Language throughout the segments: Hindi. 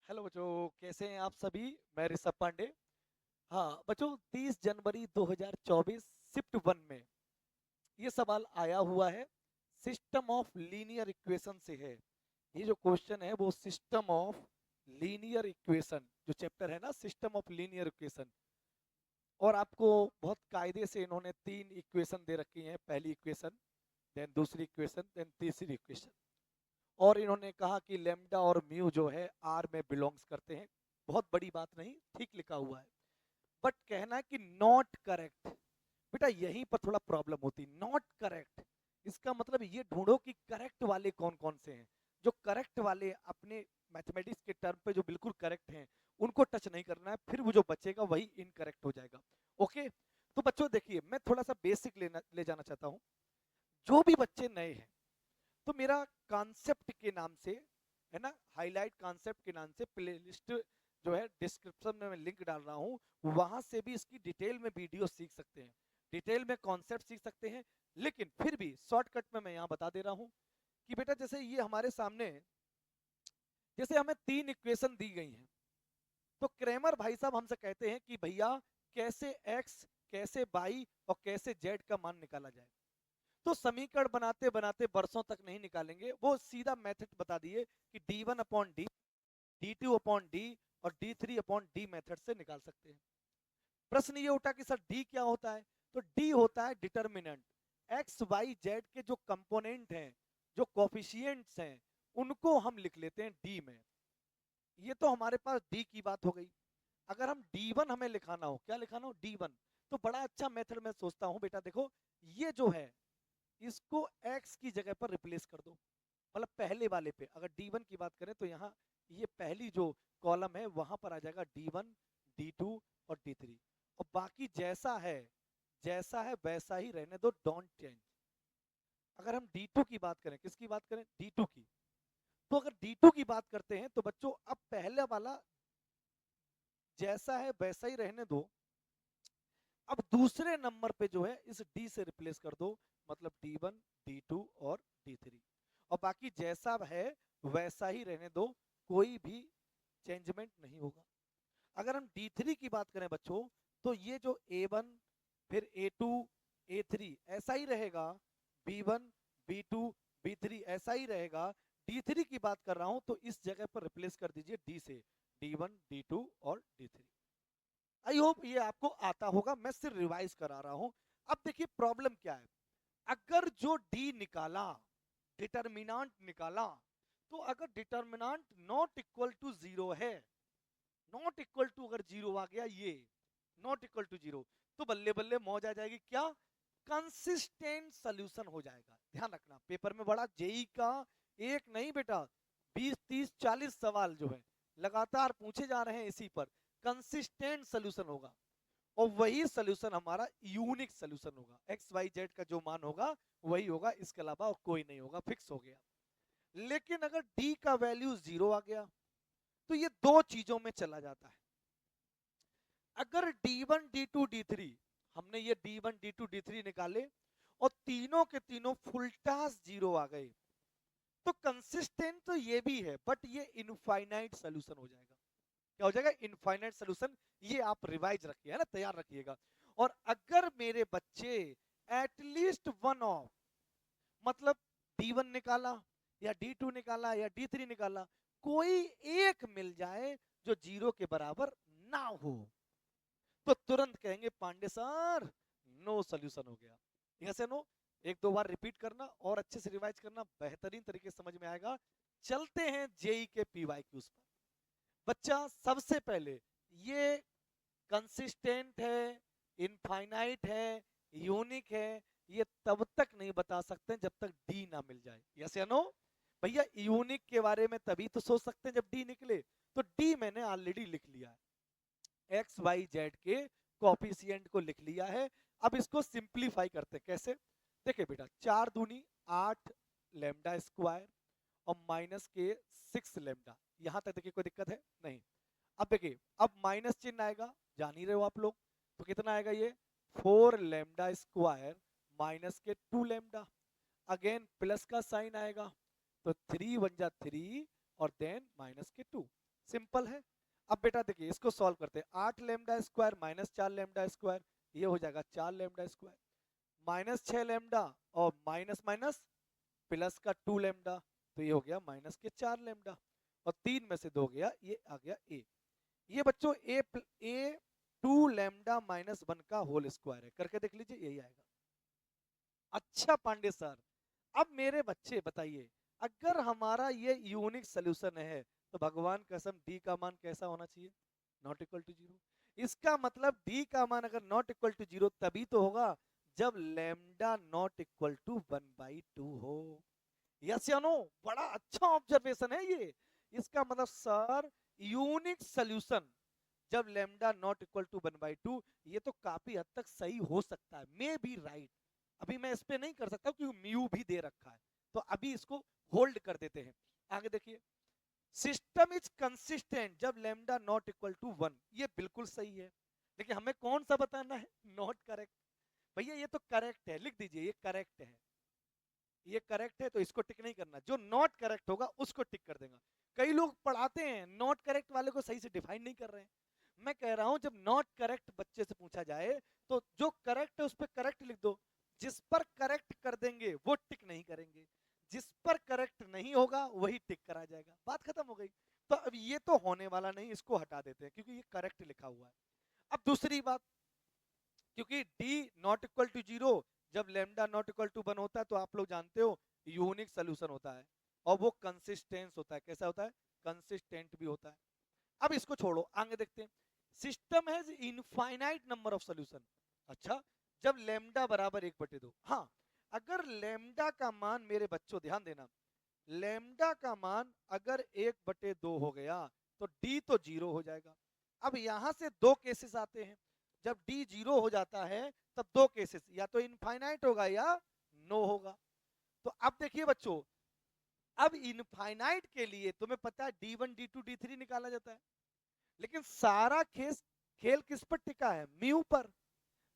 हेलो बच्चों, कैसे हैं आप सभी। मैं ऋषभ पांडे। हाँ बच्चों, 30 जनवरी 2024 शिफ्ट वन में ये सवाल आया हुआ है। सिस्टम ऑफ लीनियर इक्वेशन से है। ये जो क्वेश्चन है वो सिस्टम ऑफ लीनियर इक्वेशन, जो चैप्टर है ना, सिस्टम ऑफ लीनियर इक्वेशन। और आपको बहुत कायदे से इन्होंने तीन इक्वेशन दे रखी हैं। पहली इक्वेशन, देन दूसरी इक्वेशन, देन तीसरी इक्वेशन। और इन्होंने कहा कि लेमडा और म्यू जो है आर में बिलोंग्स करते हैं। बहुत बड़ी बात नहीं, ठीक लिखा हुआ है। बट कहना है कि नॉट करेक्ट। बेटा यहीं पर थोड़ा प्रॉब्लम होती, नॉट करेक्ट। इसका मतलब ये ढूंढो कि करेक्ट वाले कौन कौन से हैं। जो करेक्ट वाले अपने मैथमेटिक्स के टर्म पे जो बिल्कुल करेक्ट हैं उनको टच नहीं करना है, फिर वो जो बचेगा वही इनकरेक्ट हो जाएगा। ओके, तो बच्चों देखिए, मैं थोड़ा सा बेसिक ले जाना चाहता हूँ। जो भी बच्चे नए हैं, तो मेरा कॉन्सेप्ट के नाम से, है ना, हाईलाइट कॉन्सेप्ट के नाम से प्लेलिस्ट जो है डिस्क्रिप्शन में मैं लिंक डाल रहा हूँ। वहां से भी इसकी डिटेल में वीडियो सीख सकते हैं, डिटेल में कॉन्सेप्ट सीख सकते हैं। लेकिन फिर भी शॉर्टकट में मैं यहाँ बता दे रहा हूँ कि बेटा जैसे ये हमारे सामने, जैसे हमें तीन इक्वेशन दी गई हैं, तो क्रेमर भाई साहब हमसे कहते हैं कि भैया कैसे एक्स, कैसे वाई और कैसे जेड का मान निकाला जाए। तो समीकरण बनाते बनाते बरसों तक नहीं निकालेंगे, वो सीधा मेथड बता दिए कि d1/d, d2/d और d3/d मेथड से निकाल सकते हैं। प्रश्न ये उठा कि सर d क्या होता है। तो d होता है डिटर्मिनेंट। एक्स वाई जेड के जो कंपोनेंट हैं, जो कोफिशियंट्स हैं, उनको हम लिख लेते हैं d में। ये तो हमारे पास d की बात हो गई। अगर हम d1 हमें लिखाना हो, क्या लिखाना हो, d1, तो बड़ा अच्छा मेथड मैं सोचता हूं बेटा, देखो ये जो है इसको x की जगह पर रिप्लेस कर दो। मतलब पहले वाले पे अगर d1 की बात करें तो यहाँ ये पहली जो कॉलम है वहां पर आ जाएगा d1, d2 और d3। और बाकी जैसा है वैसा ही रहने दो, डोंट चेंज। अगर हम d2 की बात करें, किसकी बात करें, d2 की, तो अगर d2 की बात करते हैं तो बच्चों अब पहले वाला जैसा है वैसा ही रहने दो। अब दूसरे नंबर पे जो है इस d से रिप्लेस कर दो, मतलब d1, d2 और d3। और बाकी जैसा है वैसा ही रहने दो, कोई भी चेंजमेंट नहीं होगा। अगर हम d3 की बात करें बच्चों, तो ये जो a1, फिर a2, a3 ऐसा ही रहेगा, b1, b2, b3 ऐसा ही रहेगा। d3 की बात कर रहा हूं तो इस जगह पर रिप्लेस कर दीजिए d से, d1, d2 और d3। आई होप ये आपको आता होगा, मैं सिर्फ रिवाइज करा रहा हूं। अब देखिए प्रॉब्लम क्या है। अगर जो डी निकाला, डिटर्मिनांट निकाला, तो अगर determinant not equal to zero है, नॉट इक्वल टू अगर जीरो आ गया, ये नॉट इक्वल टू जीरो, तो बल्ले बल्ले मौज आ जाएगी। क्या, कंसिस्टेंट सोल्यूशन हो जाएगा। ध्यान रखना, पेपर में बड़ा जेई का एक नहीं बेटा, 20, 30, 40 सवाल जो है लगातार पूछे जा रहे हैं इसी पर। कंसिस्टेंट सोल्यूशन होगा, और वही सोल्यूशन हमारा यूनिक सोल्यूशन होगा। एक्स वाई जेड का जो मान होगा वही होगा, इसके अलावा और कोई नहीं होगा, फिक्स हो गया। लेकिन अगर डी का वैल्यू जीरो आ गया तो ये दो चीजों में चला जाता है। अगर d1, d2, d3, हमने ये d1, d2, d3 निकाले और तीनों के तीनों फुलटास जीरो आ गए, तो कंसिस्टेंट तो ये भी है, बट ये इनफाइनाइट सोल्यूशन हो जाएगा। क्या हो जाएगा, इनफाइनाइट सोल्यूशन। ये आप रिवाइज रखिए, है ना, तैयार रखिएगा। और अगर मेरे बच्चे एटलीस्ट वन ऑफ, मतलब d1 निकाला या d2 निकाला या d3 निकाला, कोई एक मिल जाए जो जीरो के बराबर ना हो, तो तुरंत कहेंगे पांडे सर नो सॉल्यूशन हो गया। यस या नो। एक दो बार रिपीट करना और अच्छे से रिवाइज करना, बेहतरीन तरीके से समझ में आएगा। चलते हैं जेई के पीवाई क्यूज पर। बच्चा सबसे पहले, ये कंसिस्टेंट है, इनफाइनाइट है, यूनिक है, ये तब तक नहीं बता सकते जब तक डी ना मिल जाए। यस या नो। भैया यूनिक के बारे में तभी तो सोच सकते हैं जब डी निकले। तो डी मैंने ऑलरेडी लिख लिया है, एक्स वाई जेड के कॉफिशिएंट को लिख लिया है। अब इसको सिंप्लीफाई करते हैं, कैसे। देखिए बेटा, 4 दूनी 8 लेमडा स्क्वायर और माइनस के 6 लेमडा, यहां तक देखिए कोई दिक्कत है नहीं। अब देखिए, अब माइनस चिन्ह आएगा, जान ही रहे हो आप लोग, तो कितना आएगा ये, 4 लेमडा स्क्वायर माइनस के 2 लेमडा। अगेन प्लस का साइन आएगा, तो 3 × 3 और देन -2। सिंपल है। अब बेटा देखिए इसको सॉल्व करते हैं। 8 lambda square minus 4 lambda square, ये हो जाएगा 4 लैम्डा स्क्वायर, माइनस 6 लैम्डा और माइनस माइनस प्लस का 2 लैम्डा, तो ये हो गया माइनस के 4 लैम्डा, और 3 में से 2 गया, ये आ गया ए। ये बच्चों ए 2 लैम्डा माइनस 1 का होल स्क्वायर है, करके देख लीजिए यही आएगा। अच्छा पांडे सर, अब मेरे बच्चे बताइए, अगर हमारा ये यूनिक सोल्यूशन है तो भगवान कसम डी का मान कैसा होना चाहिए? Not equal to zero. इसका मतलब डी का मान अगर नॉट इक्वल टू जीरो तभी तो होगा जब लैम्डा नॉट इक्वल टू 1/2 हो। यस या नो? बड़ा अच्छा ऑब्जर्वेशन है ये। इसका मतलब सर यूनिक सोल्यूशन जब लैम्डा नॉट इक्वल टू 1/2, ये तो काफी हद तक सही हो सकता है, मे बी राइट। अभी मैं इस पे नहीं कर सकता क्योंकि म्यू भी दे रखा है, तो अभी इसको होल्ड कर देते हैं। आगे देखिए, सिस्टम इज कंसिस्टेंट जब लैम्डा नॉट इक्वल टू 1, ये बिल्कुल सही है, लेकिन हमें कौन सा बताना है? Not correct. भैया ये तो करेक्ट है, लिख दीजिए ये करेक्ट है, ये करेक्ट है तो इसको टिक नहीं करना, जो नॉट करेक्ट होगा उसको टिक कर देगा। कई लोग पढ़ाते हैं नॉट करेक्ट वाले को सही से डिफाइन नहीं कर रहे हैं। मैं कह रहा हूं जब नॉट करेक्ट बच्चे से पूछा जाए तो जो करेक्ट है उस पर करेक्ट लिख दो, जिस पर करेक्ट कर देंगे वो टिक नहीं करेंगे, जिस पर करेक्ट नहीं होगा वही टिक करा जाएगा, बात खत्म हो गई। तो अब ये तो होने वाला नहीं, इसको हटा देते हैं क्योंकि ये करेक्ट लिखा हुआ है। अब दूसरी बात, क्योंकि d not equal to zero जब लेमडा नॉट इक्वल टू 1 होता है तो आप लोग जानते हो यूनिक सोल्यूशन होता है, और वो कंसिस्टेंस होता है। कैसा होता है? कंसिस्टेंट भी होता है। अब इसको छोड़ो, आगे देखते हैं। System has infinite number of solution. अच्छा, जब लेमडा बराबर 1/2, हाँ, अगर लेमडा का मान, मेरे बच्चों ध्यान देना, लेमडा का मान अगर 1/2 हो गया तो डी तो जीरो हो जाएगा। अब यहां से दो केसेस आते हैं, जब डी जीरो हो जाता है तब दो केसेस, या तो इनफाइनाइट होगा या नो होगा। तो अब देखिए बच्चों, अब इनफाइनाइट के लिए तुम्हें पता है D1 D2 D3 निकाला जाता है, लेकिन सारा खेल किस पर टिका है? म्यू पर।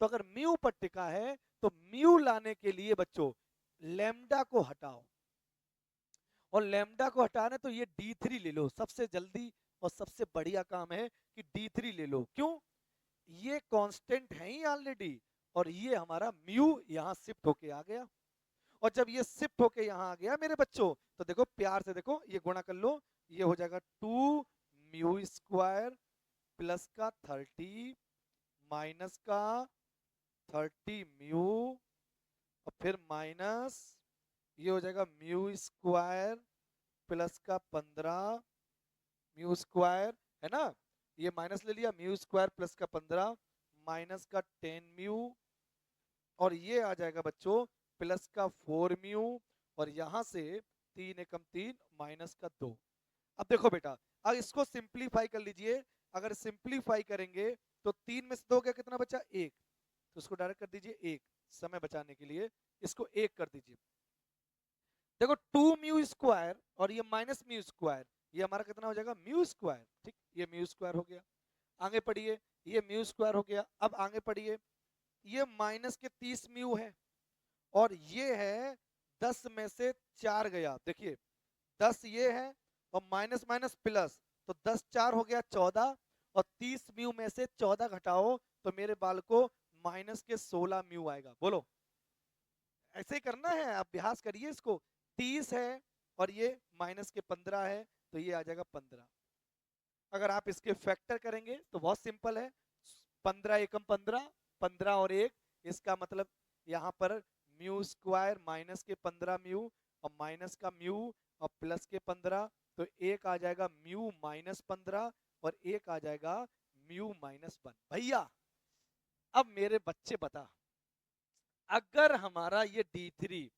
तो अगर म्यू पर टिका है तो म्यू लाने के लिए बच्चों लेमडा को हटाओ, और लेमडा को हटाना तो ये D3 ले लो, सबसे जल्दी और सबसे बढ़िया काम है कि D3 ले लो। क्यों? ये कांस्टेंट है ही ऑलरेडी, और ये हमारा म्यू यहां शिफ्ट होके आ गया, और जब ये शिफ्ट होके यहां आ गया मेरे बच्चों, तो देखो प्यार से देखो, ये गुणा कर लो, ये हो जाएगा 2 म्यू स्क्वायर प्लस का 30 माइनस का 30 म्यू, और फिर माइनस ये हो जाएगा म्यू स्क्वायर प्लस का 15 म्यू स्क्वायर, है ना? ये माइनस ले लिया, म्यू स्क्वायर प्लस का 15 माइनस का 10 म्यू, और ये आ जाएगा बच्चों प्लस का 4 म्यू, और यहां से 3 एकम 3 माइनस का 2। अब देखो बेटा, अब इसको सिंप्लीफाई कर लीजिए। अगर सिंप्लीफाई करेंगे तो 3 में से 2 गया, कितना बचा? 1, तो इसको डायरेक्ट कर दीजिए 1, समय बचाने के लिए इसको 1 कर दीजिए। देखो 2 म्यू स्क्वायर और ये माइनस म्यू स्क्वायर, ये हमारा कितना हो जाएगा? Mu square. ठीक, ये म्यू स्क्वायर हो गया। आगे पढ़िए, ये म्यू स्क्वायर हो गया। अब आगे पढ़िए, ये माइनस के 30 म्यू है, और ये है 10 में से 4 गया, देखिए 10 ये है, और माइनस माइनस प्लस, तो 10 4 हो गया 14, और 30 म्यू में से 14 घटाओ तो मेरे बाल को माइनस के 16 म्यू आएगा। बोलो, ऐसे ही करना है, अभ्यास करिए इसको। 30 है और ये माइनस के 15 है, तो ये आ जाएगा 15। अगर आप इसके फैक्टर करेंगे तो बहुत सिंपल है, 15 एकम 15, 15 और 1, इसका मतलब यहाँ पर म्यू स्क्वायर माइनस के 15 म्यू, और माइनस का म्यू और प्लस के 15, तो एक आ जाएगा म्यू माइनस 15, और एक आ जाएगा म्यू माइनस 1। भैया अब मेरे बच्चे बता, अगर हमारा ये D3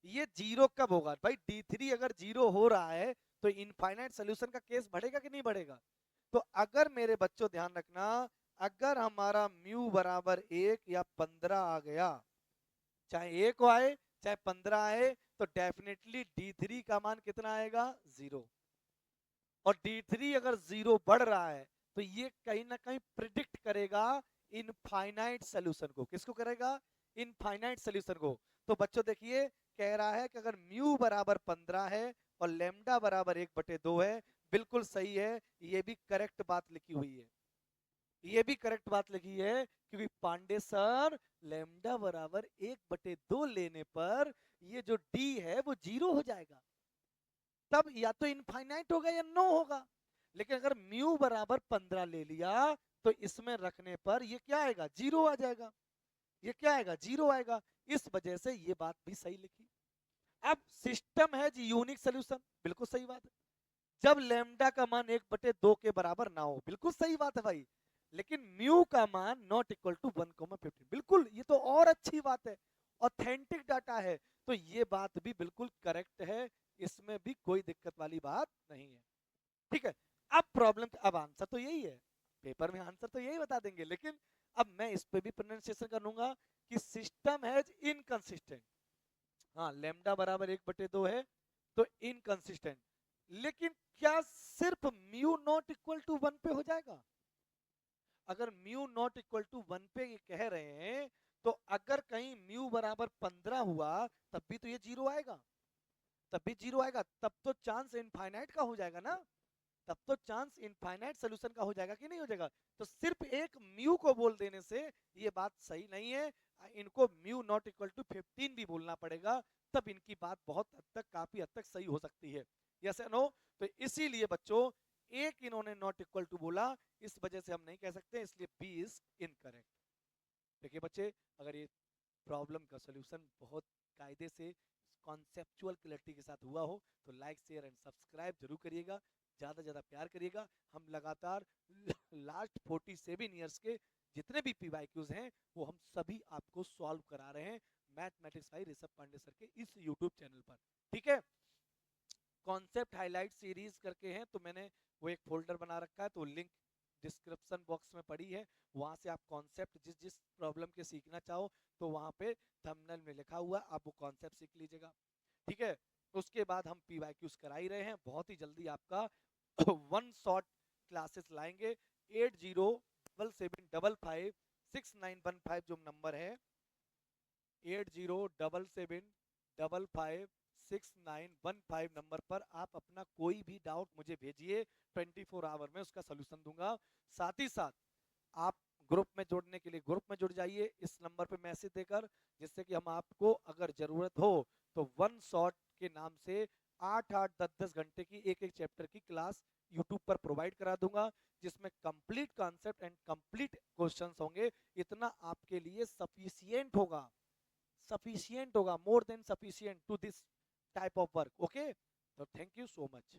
ये जीरो कब होगा? भाई D3 अगर जीरो हो रहा है तो इनफाइनाइट सोल्यूशन का केस बढ़ेगा कि नहीं बढ़ेगा? तो अगर मेरे बच्चों ध्यान रखना, अगर हमारा म्यू बराबर 1 या 15 आ गया, चाहे 1 आए चाहे 15 आए, तो डेफिनेटली D3 का मान कितना आएगा? 0। और D3 अगर 0 बढ़ रहा है तो ये कहीं ना कहीं प्रिडिक्ट करेगा इनफाइनाइट सोल्यूशन को। किसको करेगा? इनफाइनाइट सोल्यूशन को। तो बच्चों देखिए, कह रहा है कि अगर म्यू बराबर 15 है और लेमडा बराबर 1/2 है, बिल्कुल सही है, ये भी करेक्ट बात लिखी हुई है, ये भी करेक्ट बात लिखी है, क्योंकि पांडे सर लेमडा बराबर 1/2 लेने पर ये जो डी है वो 0 हो जाएगा, तब या तो इनफाइनाइट होगा या नो होगा। लेकिन अगर म्यू बराबर 15 ले लिया तो इसमें रखने पर ये क्या आएगा, 0 आ जाएगा, ये क्या आएगा, 0 आएगा। इस वजह से ये बात भी सही लिखी। अब सिस्टम है जी यूनिक सोल्यूशन, बिल्कुल सही बात है। जब लेमडा का मान 1/2 के बराबर ना हो, बिल्कुल सही बात है भाई। लेकिन म्यू का मान नॉट इक्वल टू 1,15, बिल्कुल, ये तो और अच्छी बात है, ऑथेंटिक डाटा है, तो ये बात भी बिल्कुल करेक्ट है, इसमें भी कोई दिक्कत वाली बात नहीं है। ठीक है, अब प्रॉब्लम, अब आंसर तो यही है, पेपर में आंसर तो यही बता देंगे, लेकिन अब मैं इस पे भी प्रोनाउंसिएशन करूंगा कि सिस्टम है इनकंसिस्टेंट। हाँ, लेमडा बराबर 1/2 है तो इनकंसिस्टेंट, लेकिन क्या सिर्फ म्यू नॉट इक्वल टू 1 पे हो जाएगा? अगर म्यू नॉट इक्वल टू 1 पे ये कह रहे हैं, तो अगर कहीं म्यू बराबर 15 हुआ तब भी तो ये 0 आएगा, तब भी 0 आएगा, तब तो चांस इनफाइनाइट का हो जाएगा ना, तब तो चांस इनफाइनाइट सोल्यूशन का हो जाएगा कि नहीं हो जाएगा? तो सिर्फ एक म्यू को बोल देने से ये बात सही नहीं है, इनको म्यू नॉट इक्वल टू 15 भी बोलना पड़ेगा, तब इनकी बात बहुत हद तक, काफी हद तक सही हो सकती है। यस या नो? तो इसीलिए बच्चों एक इन्होंने नॉट इक्वल टू बोला, इस वजह से हम नहीं कह सकते, इसलिए बी इज इनकरेक्ट। देखिए बच्चे, अगर ये प्रॉब्लम का सोल्यूशन बहुत कायदे से कॉन्सेप्चुअल क्लैरिटी के साथ हुआ हो तो लाइक शेयर एंड सब्सक्राइब जरूर करिएगा, ज़्यादा ज़्यादा प्यार करिएगा। हम लगातार लास्ट 47 ईयर्स के जितने भी पीवाईक्यूज हैं वो हम सभी आपको सॉल्व करा रहे हैं mathematics by Rishabh Pandey sir के इस यूट्यूब चैनल पर। ठीक है, कॉन्सेप्ट हाईलाइट सीरीज करके हैं, तो मैंने वो एक फोल्डर बना रखा है, तो लिंक डिस्क्रिप्शन बॉक्स में पड़ी है, वहां से आप कॉन्सेप्ट जिस जिस प्रॉब्लम के सीखना चाहो तो वहां पे थंबनेल में लिखा हुआ, आप वो कॉन्सेप्ट सीख लीजिएगा। ठीक है, उसके बाद हम पीवाईक्यूज करा ही रहे हैं, बहुत ही जल्दी आपका वन शॉट क्लासेस लाएंगे। 8077556915 जो नंबर है, 8077556915 नंबर पर आप अपना कोई भी डाउट मुझे भेजिए, 24 आवर में उसका सोल्यूशन दूंगा। साथ ही साथ आप ग्रुप में जोड़ने के लिए ग्रुप में जुड़ जाइए इस नंबर पे मैसेज देकर, जिससे कि हम आपको अगर जरूरत हो तो वन शॉट के नाम से 8-8 10-10 घंटे की एक एक चैप्टर की क्लास यूट्यूब पर प्रोवाइड करा दूंगा, जिसमें complete concept and complete questions होंगे। इतना आपके लिए सफिशिएंट होगा, sufficient होगा, more than sufficient to this type of work. Okay, so thank you so much.